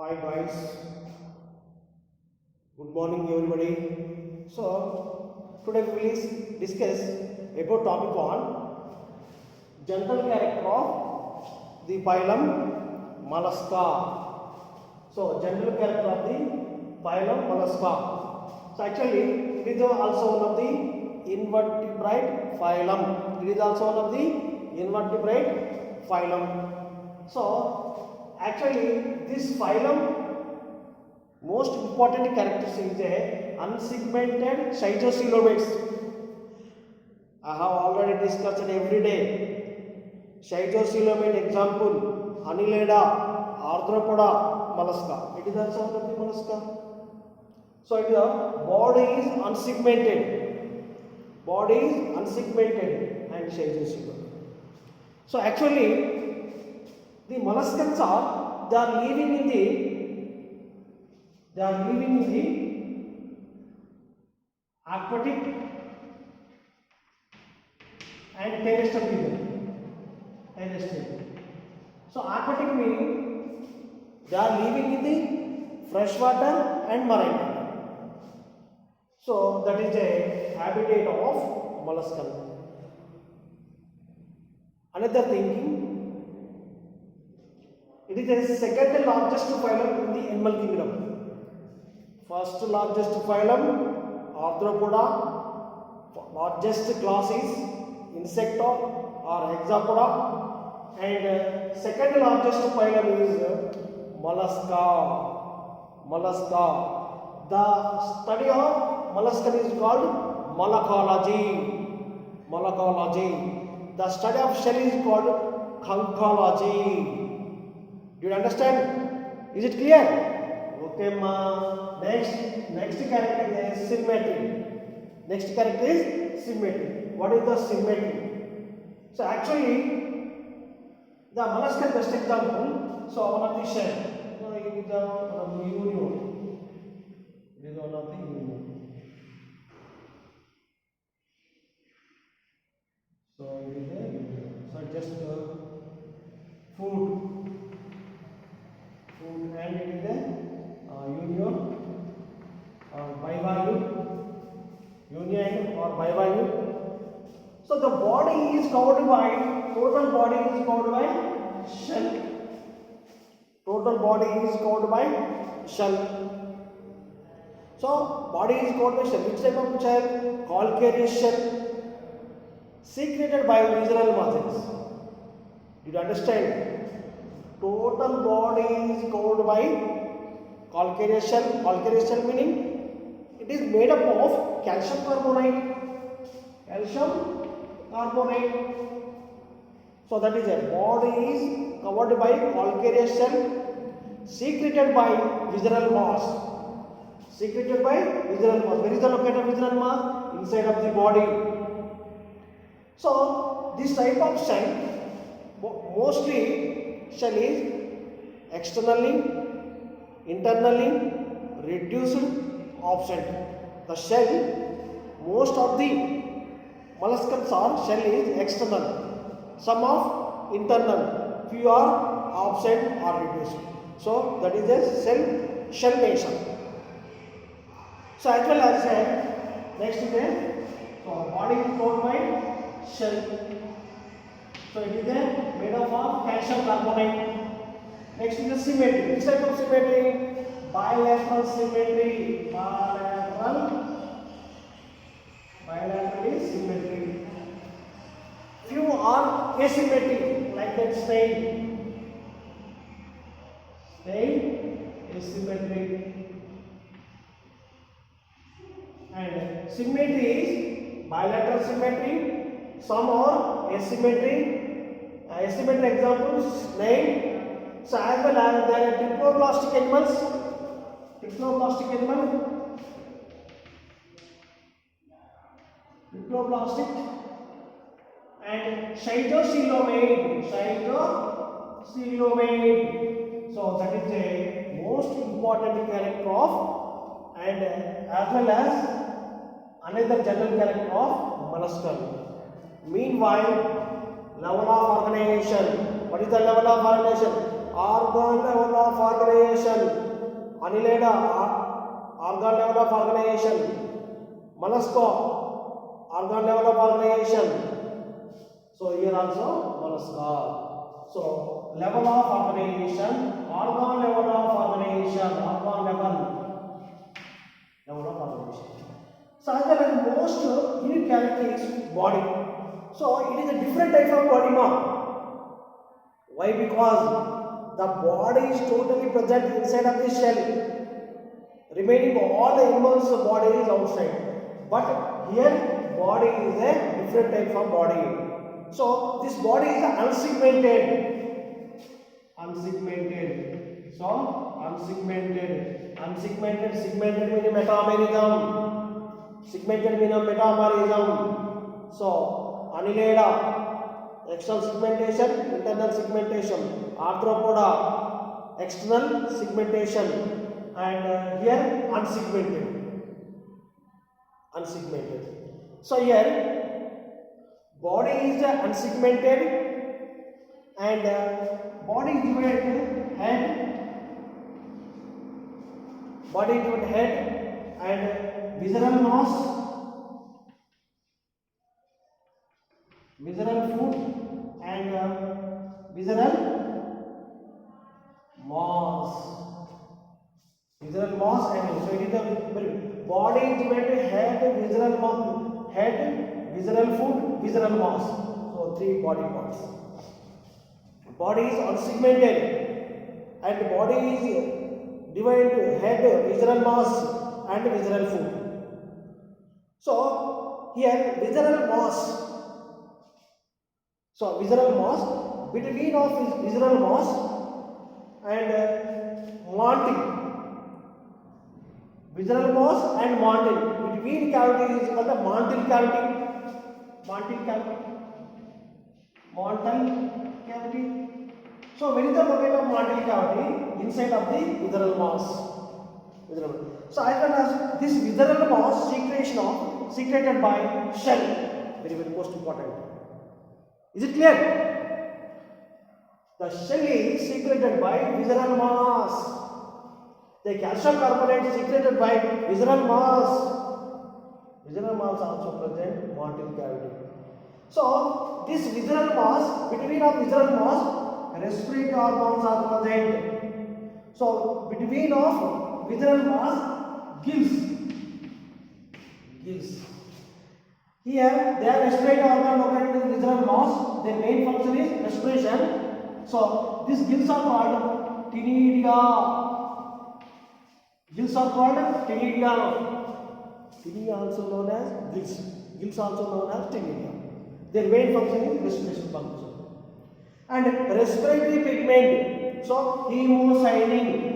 Hi guys, good morning everybody. So today we will discuss about topic on general character of the phylum Mollusca. So general character of the phylum Mollusca. So actually it is also one of the invertebrate phylum. It is also one of the invertebrate phylum. So actually this phylum most important characteristic is a unsegmented cytocoelomates. I have already discussed every day. Cytocoelomate example Annelida, Arthropoda, mollusca. It is also one of the mollusca. So it is a body is unsegmented. Body is unsegmented and cytocoelomate. So actually the molluscans they are living in the aquatic and terrestrial region. Terrestrial. So aquatic meaning they are living in the freshwater and marine water. So that is a habitat of molluscan. Another thinking, it is the second largest phylum in the animal kingdom. First largest phylum Arthropoda, largest class is Insecta or Hexapoda, and second largest phylum is Mollusca. Mollusca. The study of molluscan is called malacology. Malacology. The study of shell is called conchology. Do you understand? Is it clear? Okay, ma. Next character is symmetry. Next character is symmetry. What is the symmetry? So actually, the molluscan best example. So one of the shell. So it is one of the union. It is one of the union. So it is a union. So just food. And it is a union or bivalve, union or bivalve. So the body is covered by, total body is covered by shell. Total body is covered by shell. So body is covered by shell. Which type of shell? Calcareous shell, secreted by visceral muscles. Did you understand? Total body is covered by calcareous shell. Calcareous shell meaning it is made up of calcium carbonate. Calcium carbonate. So that is a body is covered by calcareous shell, secreted by visceral mass. Secreted by visceral mass. Where is the located of visceral mass? Inside of the body. So this type of shell mostly shell is externally, internally reduced, absent. The shell, most of the molluscans are shell is external, some of internal, few are absent or reduced. So that is a shell nation. So as well as next is body is covered by shell. So it is made up of calcium carbonate. Next is the symmetry. Which type of symmetry? Bilateral symmetry. Bilateral symmetry. Few are asymmetry, like that snail. Snail asymmetry. And symmetry is bilateral symmetry. Some are asymmetry. Asymmetry examples snail. So as well as there are triploblastic animals. Triploblastic animal. Triploblastic and cytocoelomate. Cytocoelomate. So that is the most important character of, and as well as another general character of molluscan. Meanwhile, level of organization. What is the level of organization? Organ level of organization. Annelida, organ level of organization. Mollusca, organ level of organization. So here also mollusca. So level of organization, organ level of organization, organ level of organization. So as well as most unique character is body. So it is a different type of body now. Why? Because the body is totally present inside of the shell, remaining all the animals' body is outside. But here body is a different type of body. So this body is unsegmented. So unsegmented, segmented meaning metamerism. Segmented meaning metamerism. So Annelida, external segmentation, internal segmentation. Arthropoda, external segmentation, and here unsegmented. So here body is unsegmented, and body is divided head, and visceral mass, visceral foot, and visceral mass. And so it is the body is divided head, visceral foot, visceral mass. So 3 body parts. Body is unsegmented, and body is divided head, visceral mass, and visceral foot. So here visceral mass. So visceral mass, between of visceral mass and mantle. Visceral mass and mantle. Between cavity is called the mantle cavity. So where is the location of mantle cavity? Inside of the visceral mass. So as well as this visceral mass secreted by shell. Very most important. Is it clear? The shell is secreted by visceral mass. The calcium carbonate is secreted by visceral mass. Visceral mass also present mantle cavity. So this visceral mass, between of visceral mass, respiratory organs are present. So between of visceral mass, gills. Here they are respiratory organ located in visceral mass. Their main function is respiration. So these gills are called ctenidia. Ctenidia also known as gills. Gills also known as ctenidia. Their main function is respiration function. And respiratory pigment. So hemocyanin.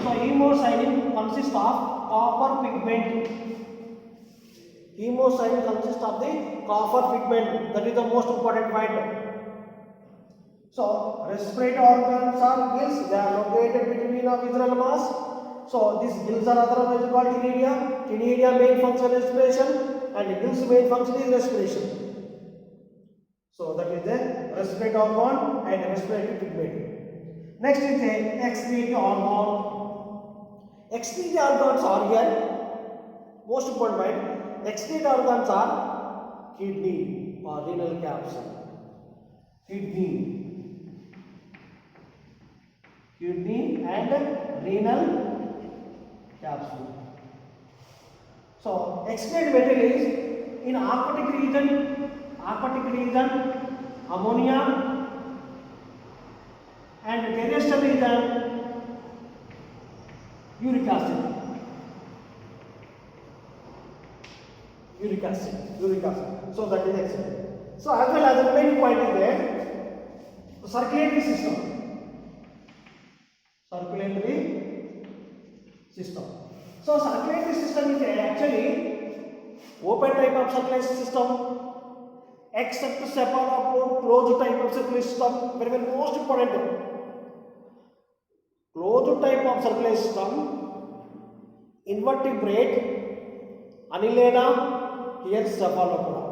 So hemocyanin consists of copper pigment. Hemocyanin consists of the copper pigment. That is the most important point. So respiratory organs are gills. They are located between the visceral mass. So these gills are otherwise called ctenidia. Ctenidia main function is respiration, and gills main function is respiration. So that is the respiratory organ and respiratory pigment. Next is the excretory organ. Excretory organs are here. Most important point. Excretory organs are kidney or renal capsule. Kidney and renal capsule. So excretory material is in aquatic region ammonia, and terrestrial region uric acid. So that is excellent. So as well as the main point is there, circulatory system. So circulatory system is actually open type of circulatory system, except cephalopod, closed type of circulatory system. Very most important. Closed type of circulatory system, invertebrate, Annelida, here cephalopoda.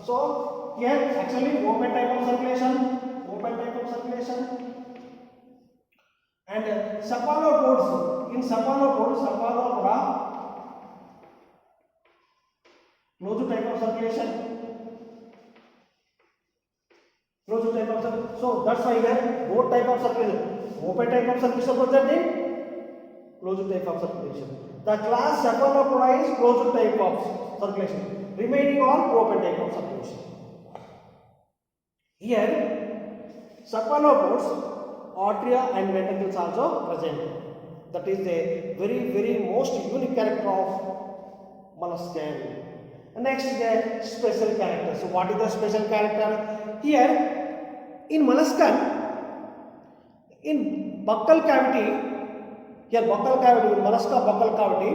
So here actually open type of circulation, and cephalopods. In cephalopods cephalopoda closed type of circulation, so that's why here both type of circulation, open type of circulation present in closed type of circulation. The class cephalopoda is closed type of circulation, remaining all open type of circulation. Here cephalopods, arteria and ventricles also present. That is a very most unique character of molluscan. Next is a special character. So what is the special character? Here in molluscan, in buccal cavity, here buccal cavity, in mollusca buccal cavity,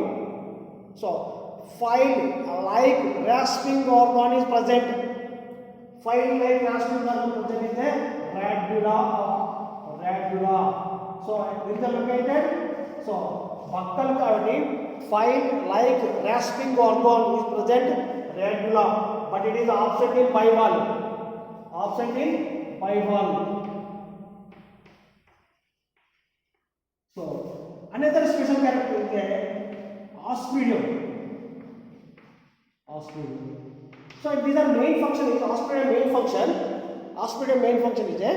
so file-like rasping organ is present. File-like rasping organ present in the radula. So where is it located? So buccal cavity, file-like rasping organ is present, radula, but it is absent in bivalve. So another special character is the ospidum. So these are main function is ospidum main function is a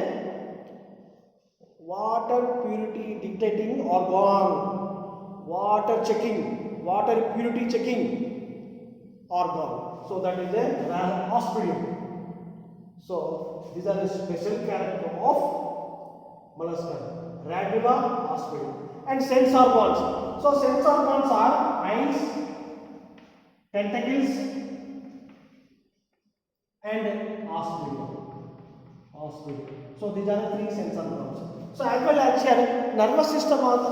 water purity dictating organ, water purity checking organ. So that is a ospidum. So these are the special character of molluscan, radula, ospidum. And sense organs. So sense organs are eyes, tentacles, and ospidum. So these are the three sense organs. So as well as here nervous system also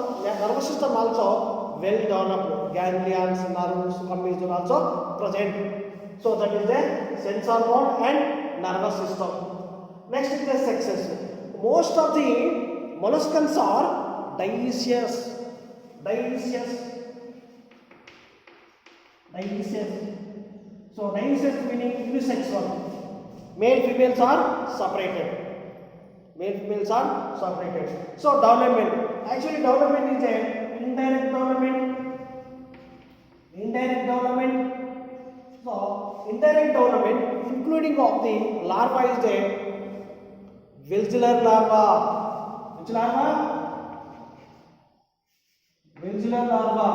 well developed, ganglions, nerves, gummies are also present. So that is the sense organ and nervous system. Next is the sexes. Most of the molluscans are dioecious. So dioecious meaning unisexual. Male females are separated. So development. Actually development is a indirect development. So indirect development including of the larva is the villular larva. Which larva? Villular larva.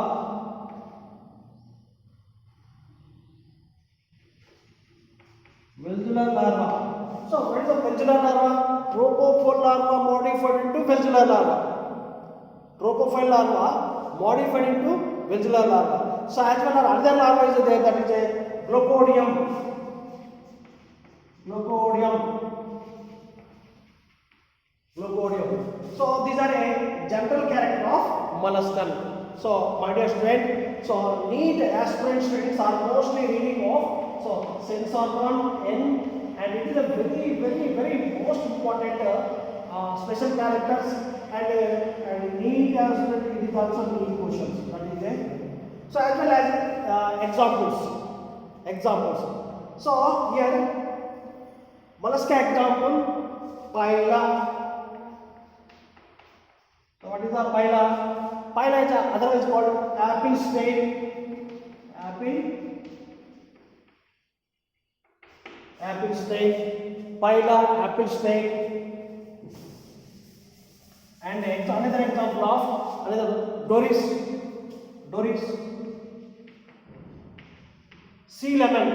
So what is the villular larva? Trophophile larva modified into villular larva. So as well as another larva is there, that is a glaucodium. So these are a general character of molluscan. So my dear student, so NEET aspirant students are mostly reading of sense organ and it is a very most important special characters and NEET aspirant it is also NEET questions. That is a, so as well as examples. So here mollusca example, phyla. So what is the phyla? Phyla is otherwise called apple snake. Phyla, apple snake. And another example of Doris. Sea lemon.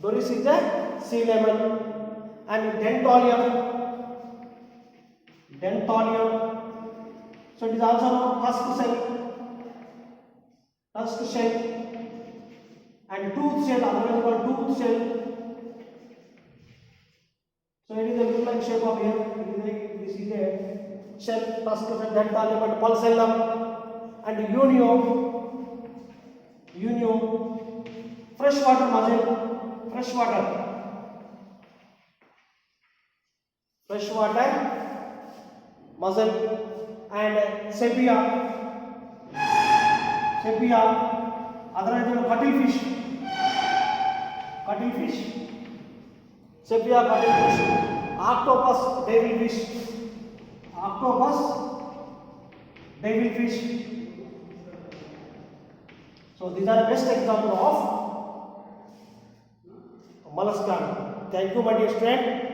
Doris is a sea lemon. And dentalium. So it is also known tusk shell and tooth shell, otherwise called tooth shell. So it is a look-like shape of here. This is a shell, tusk shell, dentalium and pulsellum and unio, freshwater mussel, and sepia, other cuttlefish, cuttlefish, sepia cuttlefish, octopus, devilfish, octopus, devilfish. So these are best example of molluscan. Thank you, my dear student.